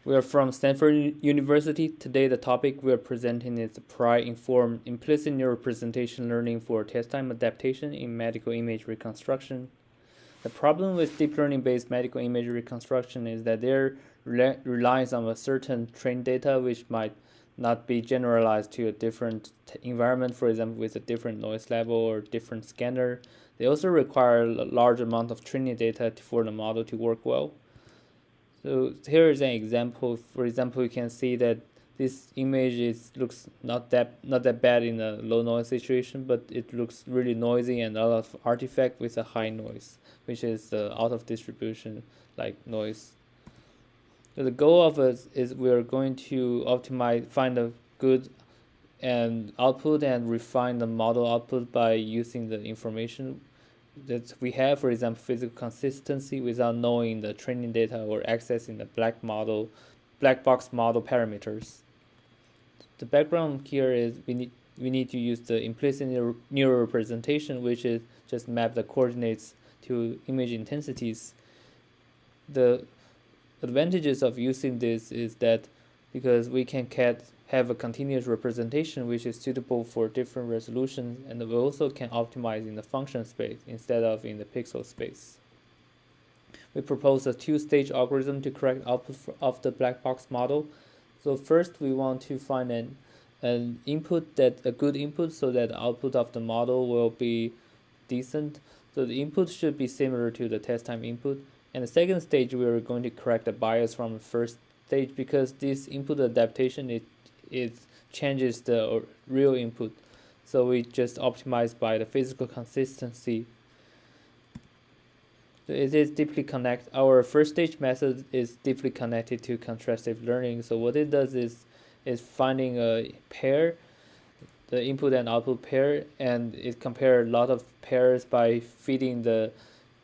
We are from Stanford University. Today the topic we are presenting is PRI-informed implicit neural representation learning for test-time adaptation in medical image reconstruction. The problem with deep learning-based medical image reconstruction is that there relies on a certain trained data which might not be generalized to a different environment, for example, with a different noise level or different scanner. They also require a large amount of training data for the model to work well. So here is an example. For example, you can see that this image looks not that bad in a low noise situation, but it looks really noisy and a lot of artifact with a high noise, which is out of distribution like noise. So the goal of us is we are going to find a good and output and refine the model output by using the information that we have, for example, physical consistency, without knowing the training data or accessing the black box model parameters. The background here is we need to use the implicit neural representation, which is just map the coordinates to image intensities. The advantages of using this is that because we can have a continuous representation which is suitable for different resolutions, and we also can optimize in the function space instead of in the pixel space. We propose a two-stage algorithm to correct output of the black box model. So first we want to find a good input so that the output of the model will be decent. So the input should be similar to the test time input. And the second stage, we are going to correct the bias from the first stage, because this input adaptation it changes the real input. So we just optimize by the physical consistency. So it is deeply connected. Our first stage method is deeply connected to contrastive learning. So what it does is finding a pair, the input and output pair, and it compares a lot of pairs by feeding the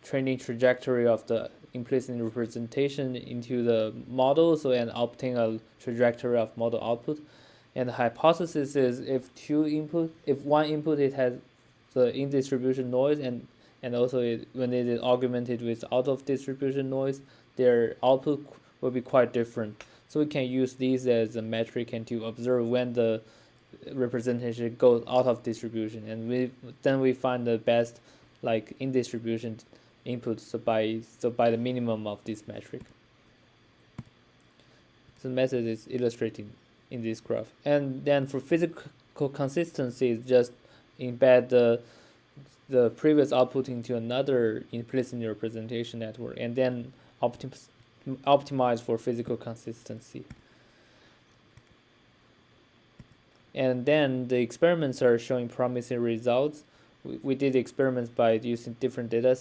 training trajectory of the implicit representation into the model, so and obtain a trajectory of model output. And the hypothesis is if one input it has the in distribution noise, and also when it is augmented with out of distribution noise, their output will be quite different. So we can use these as a metric and to observe when the representation goes out of distribution, and then we find the best like in distribution input, so by the minimum of this metric. So the method is illustrated in this graph. And then for physical consistency, it's just embed the previous output into another implicit representation network, and then optimize for physical consistency. And then the experiments are showing promising results. We did experiments by using different data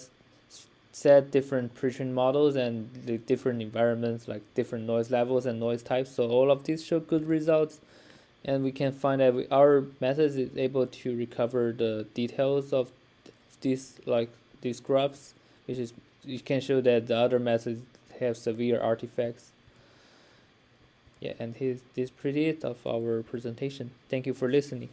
set, different pre-trained models, and the different environments like different noise levels and noise types. So all of these show good results, and we can find that our method is able to recover the details of these graphs, which is you can show that the other methods have severe artifacts. Yeah, and this is pretty it of our presentation. Thank you for listening.